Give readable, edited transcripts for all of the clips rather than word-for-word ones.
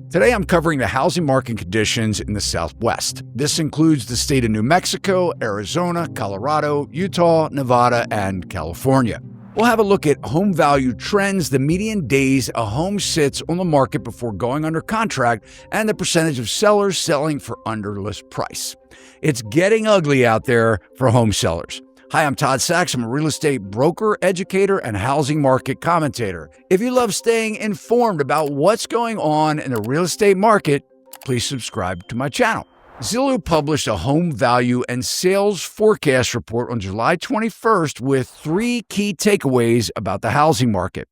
Today, I'm covering the housing market conditions in the Southwest. This includes the state of New Mexico, Arizona, Colorado, Utah, Nevada, and California. We'll have a look at home value trends, the median days a home sits on the market before going under contract, and the percentage of sellers selling for under list price. It's getting ugly out there for home sellers. Hi, I'm Todd Sachs. I'm a real estate broker, educator, and housing market commentator. If you love staying informed about what's going on in the real estate market, please subscribe to my channel. Zillow published a home value and sales forecast report on July 21st with 3 key takeaways about the housing market.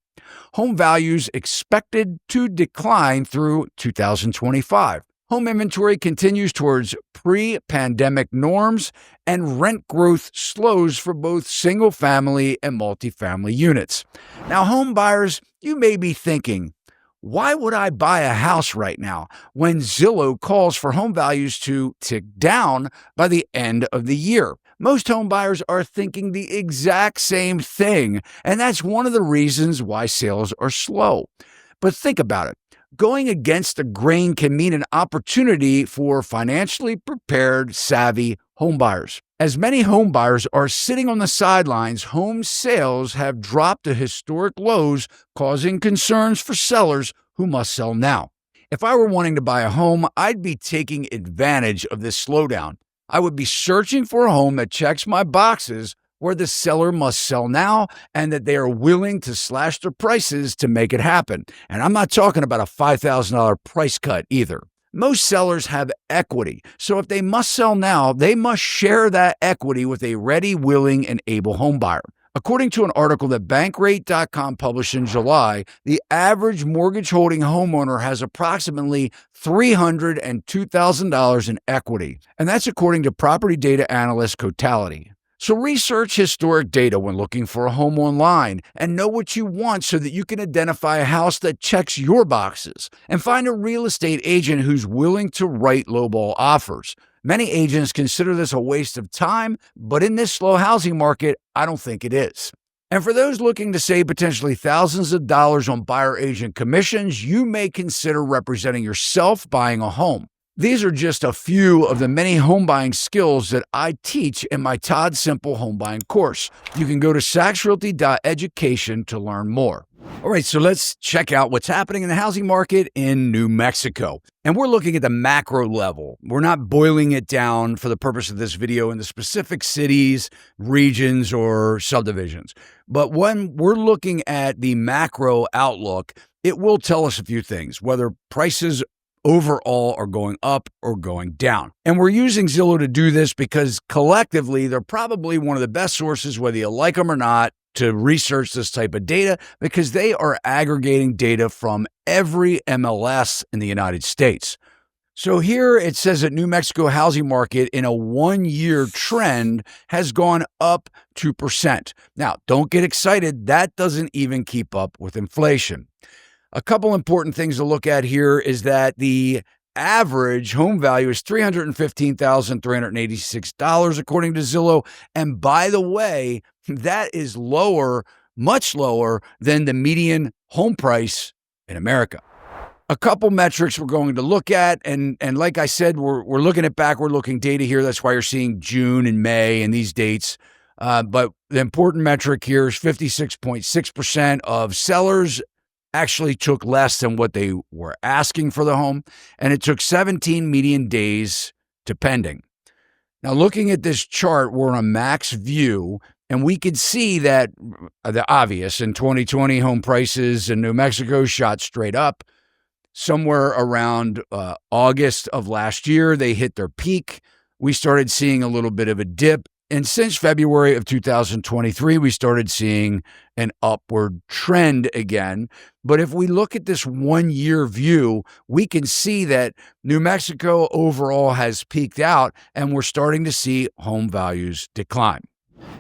Home values expected to decline through 2025. Home inventory continues towards pre-pandemic norms, and rent growth slows for both single-family and multifamily units. Now, home buyers, you may be thinking, why would I buy a house right now when Zillow calls for home values to tick down by the end of the year? Most home buyers are thinking the exact same thing, and that's one of the reasons why sales are slow. But think about it. Going against the grain can mean an opportunity for financially prepared, savvy homebuyers. As many homebuyers are sitting on the sidelines, home sales have dropped to historic lows, causing concerns for sellers who must sell now. If I were wanting to buy a home, I'd be taking advantage of this slowdown. I would be searching for a home that checks my boxes, where the seller must sell now and that they are willing to slash their prices to make it happen. And I'm not talking about a $5,000 price cut either. Most sellers have equity, so if they must sell now, they must share that equity with a ready, willing, and able home buyer. According to an article that Bankrate.com published in July, the average mortgage-holding homeowner has approximately $302,000 in equity, and that's according to property data analyst Totality. So research historic data when looking for a home online and know what you want so that you can identify a house that checks your boxes, and find a real estate agent who's willing to write lowball offers. Many agents consider this a waste of time, but in this slow housing market, I don't think it is. And for those looking to save potentially thousands of dollars on buyer agent commissions, you may consider representing yourself buying a home. These are just a few of the many home buying skills that I teach in my Todd Simple home buying course. You can go to sacsrealty.education to learn more. All right, so let's check out what's happening in the housing market in New Mexico. And we're looking at the macro level. We're not boiling it down for the purpose of this video into specific cities, regions, or subdivisions. But when we're looking at the macro outlook, it will tell us a few things, whether prices overall are going up or going down. And we're using Zillow to do this because collectively, they're probably one of the best sources, whether you like them or not, to research this type of data, because they are aggregating data from every MLS in the United States. So here it says that New Mexico housing market in a 1-year trend has gone up 2%. Now, don't get excited. That doesn't even keep up with inflation. A couple important things to look at here is that the average home value is $315,386 according to Zillow. And by the way, that is lower, much lower than the median home price in America. A couple metrics we're going to look at, and like I said, we're looking at backward-looking data here. That's why you're seeing June and May and these dates. But the important metric here is 56.6% of sellers actually took less than what they were asking for the home, and it took 17 median days to pending. Now, looking at this chart, we're on a max view, and we could see that the obvious. In 2020, home prices in New Mexico shot straight up. Somewhere around August of last year, they hit their peak. We started seeing a little bit of a dip. And since February of 2023, we started seeing an upward trend again. But if we look at this 1-year view, we can see that New Mexico overall has peaked out, and we're starting to see home values decline.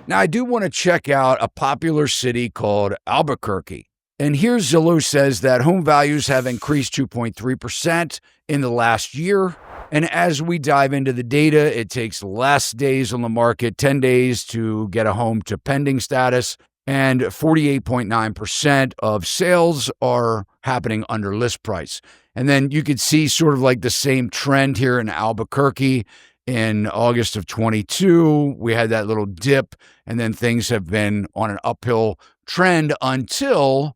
Now, I do want to check out a popular city called Albuquerque. And here Zillow says that home values have increased 2.3% in the last year. And as we dive into the data, it takes less days on the market, 10 days to get a home to pending status. and 48.9% of sales are happening under list price. And then you could see sort of like the same trend here in Albuquerque in August of 22. We had that little dip, and then things have been on an uphill trend until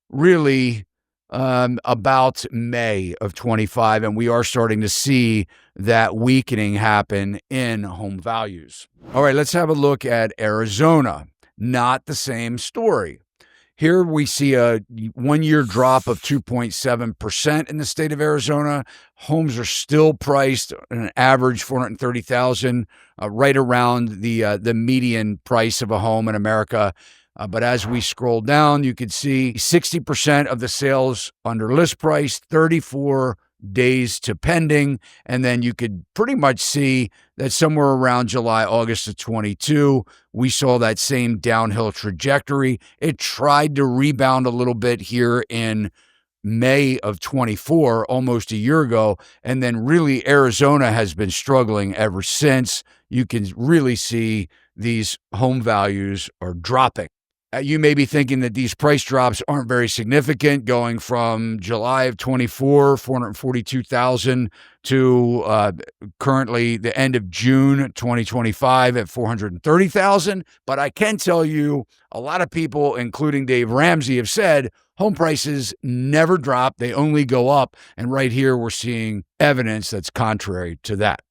really about May of 25, and we are starting to see that weakening happen in home values. All right, let's have a look at Arizona. Not the same story. Here we see a 1-year drop of 2.7% in the state of Arizona. Homes are still priced at an average $430,000, right around the median price of a home in America. But as we scroll down, you can see 60% of the sales under list price, 34 days to pending. And then you could pretty much see that somewhere around July, August of 22, we saw that same downhill trajectory. It tried to rebound a little bit here in May of 24, almost a year ago. And then really Arizona has been struggling ever since. You can really see these home values are dropping. You may be thinking that these price drops aren't very significant, going from July of 24, 442,000 to currently the end of June 2025 at 430,000. But I can tell you a lot of people, including Dave Ramsey, have said home prices never drop. They only go up. And right here, we're seeing evidence that's contrary to that.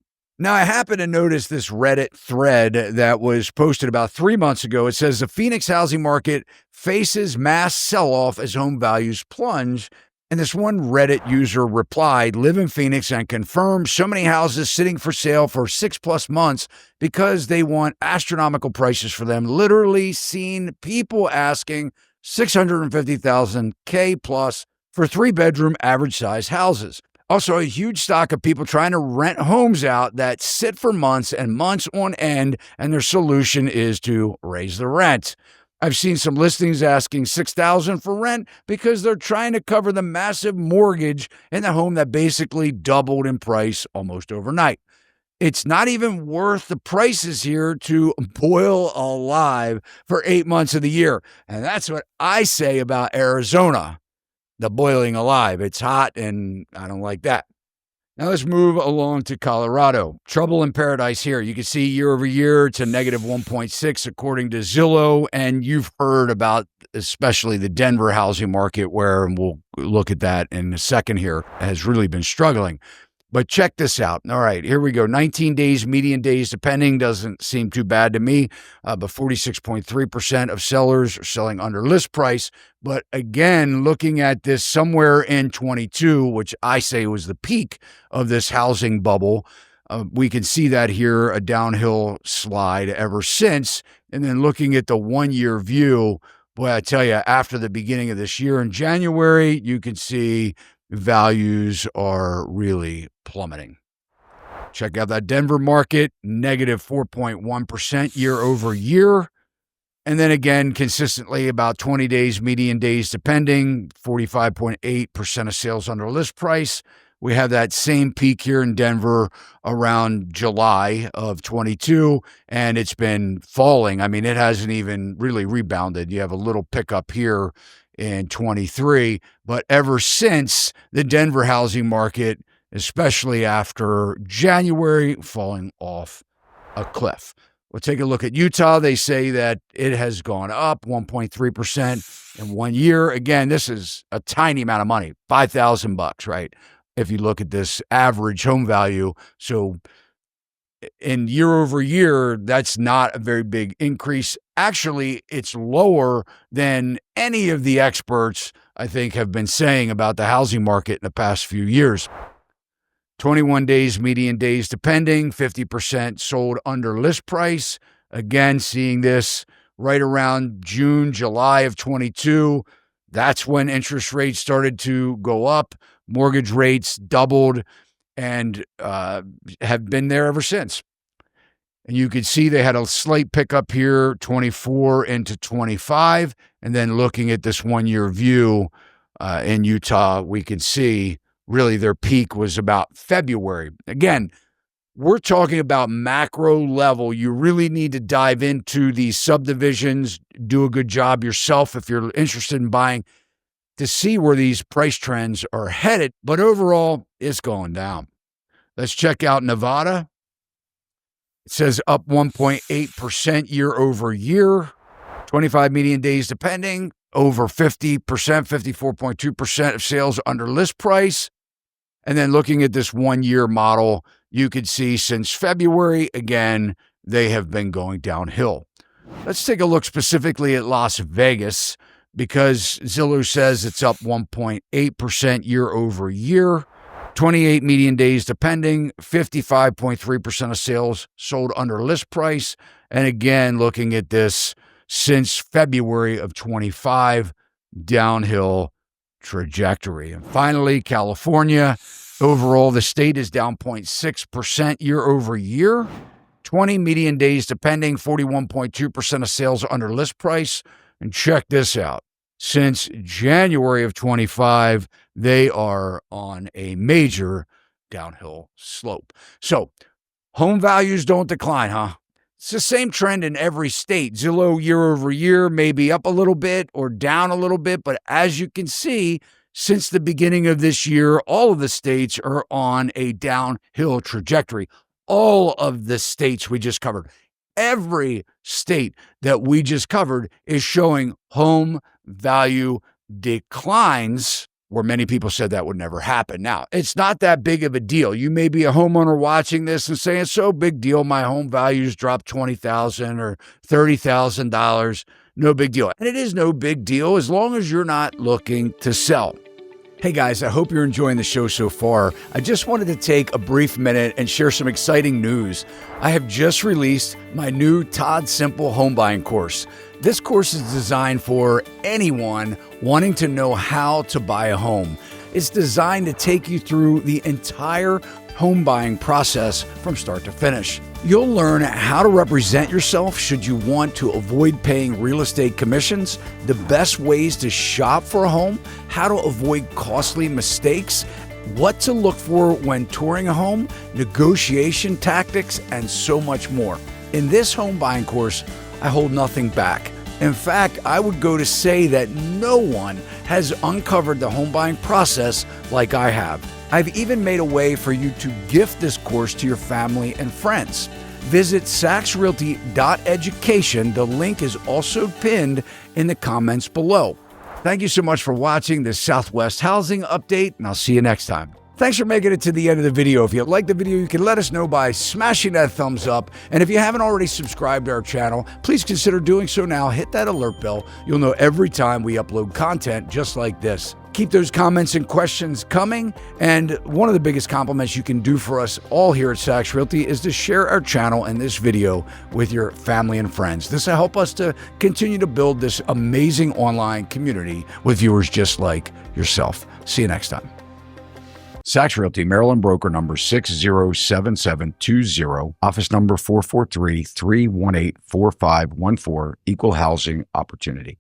Now, I happen to notice this Reddit thread that was posted about 3 months ago. It says the Phoenix housing market faces mass sell-off as home values plunge. And this one Reddit user replied, live in Phoenix and confirm so many houses sitting for sale for 6+ months because they want astronomical prices for them. Literally seen people asking $650,000 K plus for 3-bedroom average size houses. Also, a huge stock of people trying to rent homes out that sit for months and months on end, and their solution is to raise the rent. I've seen some listings asking $6,000 for rent because they're trying to cover the massive mortgage in the home that basically doubled in price almost overnight. It's not even worth the prices here to boil alive for 8 months of the year. And that's what I say about Arizona. The boiling alive. It's hot, and I don't like that. Now let's move along to Colorado. Trouble in paradise here. You can see year over year it's a negative 1.6 according to Zillow, and you've heard about especially the Denver housing market, where, and we'll look at that in a second here, has really been struggling. But check this out. All right, here we go. 19 days, median days depending, doesn't seem too bad to me, but 46.3% of sellers are selling under list price. But again, looking at this somewhere in 22, which I say was the peak of this housing bubble, we can see that here, a downhill slide ever since. And then looking at the 1-year view, boy, I tell you, after the beginning of this year in January, you can see values are really plummeting. Check out that Denver market, negative 4.1% year over year. And then again, consistently about 20 days, median days depending, 45.8% of sales under list price. We have that same peak here in Denver around July of 22, and it's been falling. I mean, it hasn't even really rebounded. You have a little pickup here in 23, but ever since, the Denver housing market, especially after January, falling off a cliff. We'll take a look at Utah. They say that it has gone up 1.3% in 1 year. Again, this is a tiny amount of money, $5,000, right? If you look at this average home value. So in year over year, that's not a very big increase. Actually, it's lower than any of the experts, I think, have been saying about the housing market in the past few years. 21 days, median days depending, 50% sold under list price. Again, seeing this right around June, July of 22. That's when interest rates started to go up. Mortgage rates doubled and have been there ever since. And you could see they had a slight pickup here, 24 into 25. And then looking at this 1-year view in Utah, we can see really their peak was about February. Again, we're talking about macro level. You really need to dive into these subdivisions, do a good job yourself if you're interested in buying, to see where these price trends are headed. But overall, it's going down. Let's check out Nevada. It says up 1.8% year over year, 25 median days depending, over 50%, 54.2% of sales under list price. And then looking at this 1 year model, you could see since February, again, they have been going downhill. Let's take a look specifically at Las Vegas, because Zillow says it's up 1.8% year over year, 28 median days depending, 55.3% of sales sold under list price. And again, looking at this since February of 25, downhill trajectory. And finally, California. Overall, the state is down 0.6% year over year, 20 median days depending, 41.2% of sales under list price. And check this out. Since January of 25, they are on a major downhill slope. So home values don't decline, huh? It's the same trend in every state. Zillow year over year may be up a little bit or down a little bit, but as you can see, since the beginning of this year, all of the states are on a downhill trajectory. All of the states we just covered. Every state that we just covered is showing home value declines, where many people said that would never happen. Now, it's not that big of a deal. You may be a homeowner watching this and saying, it's so big deal. My home values dropped $20,000 or $30,000. No big deal. And it is no big deal as long as you're not looking to sell. Hey guys, I hope you're enjoying the show so far. I just wanted to take a brief minute and share some exciting news. I have just released my new Todd Simple home buying course. This course is designed for anyone wanting to know how to buy a home. It's designed to take you through the entire home buying process from start to finish. You'll learn how to represent yourself should you want to avoid paying real estate commissions, the best ways to shop for a home, how to avoid costly mistakes, what to look for when touring a home, negotiation tactics, and so much more. In this home buying course, I hold nothing back. In fact, I would go to say that no one has uncovered the home buying process like I have. I've even made a way for you to gift this course to your family and friends. Visit saxrealty.education. The link is also pinned in the comments below. Thank you so much for watching this Southwest housing update, and I'll see you next time. Thanks for making it to the end of the video. If you like the video, you can let us know by smashing that thumbs up. And if you haven't already subscribed to our channel, please consider doing so now. Hit that alert bell. You'll know every time we upload content just like this. Keep those comments and questions coming. And one of the biggest compliments you can do for us all here at Sachs Realty is to share our channel and this video with your family and friends. This will help us to continue to build this amazing online community with viewers just like yourself. See you next time. Sachs Realty, Maryland broker number 607720, office number 443-318-4514, equal housing opportunity.